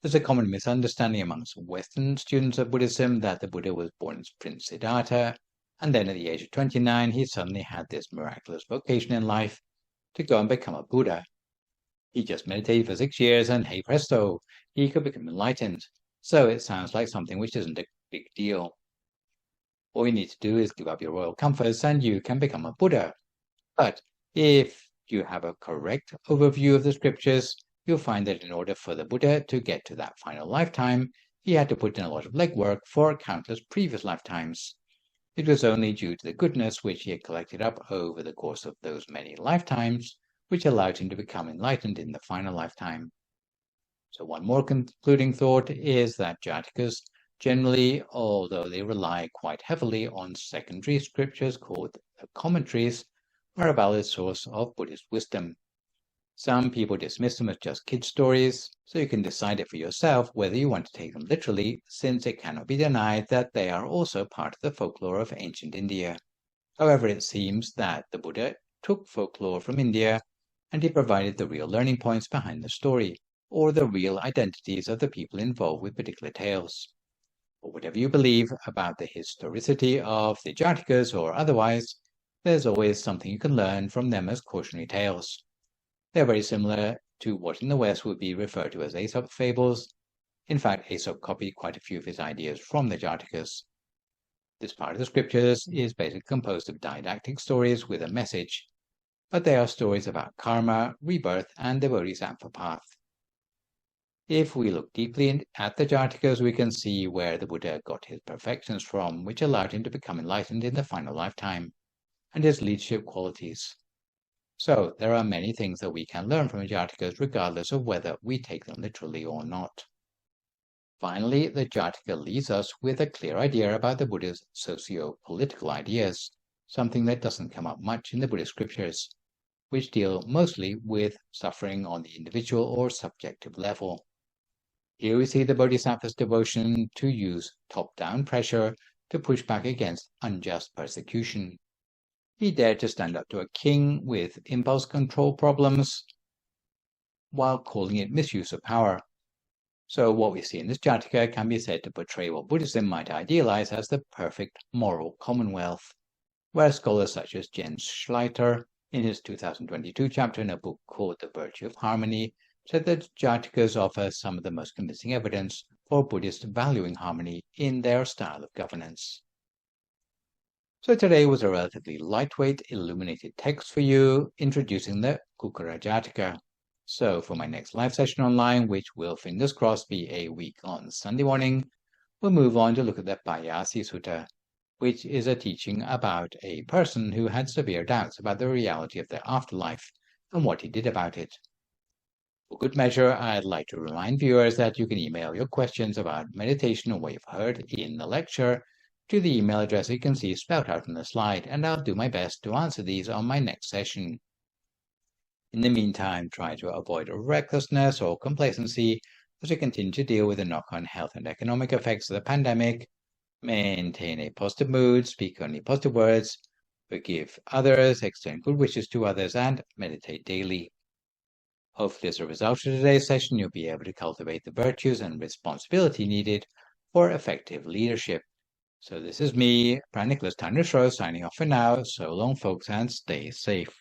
There's a common misunderstanding amongst Western students of Buddhism that the Buddha was born as Prince Siddhartha, and then at the age of 29, he suddenly had this miraculous vocation in life to go and become a Buddha. He just meditated for 6 years and hey presto, he could become enlightened. So it sounds like something which isn't a big deal. All you need to do is give up your royal comforts and you can become a Buddha. But if you have a correct overview of the scriptures, you'll find that in order for the Buddha to get to that final lifetime, he had to put in a lot of legwork for countless previous lifetimes. It was only due to the goodness which he had collected up over the course of those many lifetimes which allowed him to become enlightened in the final lifetime. So one more concluding thought is that Jatakas generally, although they rely quite heavily on secondary scriptures called the commentaries, are a valid source of Buddhist wisdom. Some people dismiss them as just kid stories, so you can decide it for yourself whether you want to take them literally, since it cannot be denied that they are also part of the folklore of ancient India. However, it seems that the Buddha took folklore from India and he provided the real learning points behind the story, or the real identities of the people involved with particular tales. But whatever you believe about the historicity of the Jatakas or otherwise, there's always something you can learn from them as cautionary tales. They're very similar to what in the West would be referred to as Aesop's fables. In fact, Aesop copied quite a few of his ideas from the Jatakas. This part of the scriptures is basically composed of didactic stories with a message, but they are stories about karma, rebirth, and the Bodhisattva path. If we look deeply at the Jatakas, we can see where the Buddha got his perfections from, which allowed him to become enlightened in the final lifetime, and his leadership qualities. So there are many things that we can learn from the Jatakas regardless of whether we take them literally or not. Finally, the Jataka leaves us with a clear idea about the Buddha's socio-political ideas, something that doesn't come up much in the Buddhist scriptures, which deal mostly with suffering on the individual or subjective level. Here we see the Bodhisattva's devotion to use top-down pressure to push back against unjust persecution. He dared to stand up to a king with impulse control problems while calling it misuse of power. So what we see in this Jataka can be said to portray what Buddhism might idealize as the perfect moral commonwealth, where scholars such as Jens Schleiter, in his 2022 chapter in a book called The Virtue of Harmony, said that Jatakas offer some of the most convincing evidence for Buddhists valuing harmony in their style of governance. So today was a relatively lightweight illuminated text for you, introducing the Kukkura Jataka. So for my next live session online, which will fingers crossed be a week on Sunday morning, we'll move on to look at the Payasi Sutta, which is a teaching about a person who had severe doubts about the reality of the afterlife and what he did about it. For good measure, I'd like to remind viewers that you can email your questions about meditation or what you've heard in the lecture to the email address you can see spelled out on the slide, and I'll do my best to answer these on my next session. In the meantime, try to avoid recklessness or complacency as we continue to deal with the knock-on health and economic effects of the pandemic. Maintain a positive mood, speak only positive words, forgive others, extend good wishes to others, and meditate daily. Hopefully, as a result of today's session, you'll be able to cultivate the virtues and responsibility needed for effective leadership. So this is me, Phra Nicholas Thanissaro, signing off for now. So long, folks, and stay safe.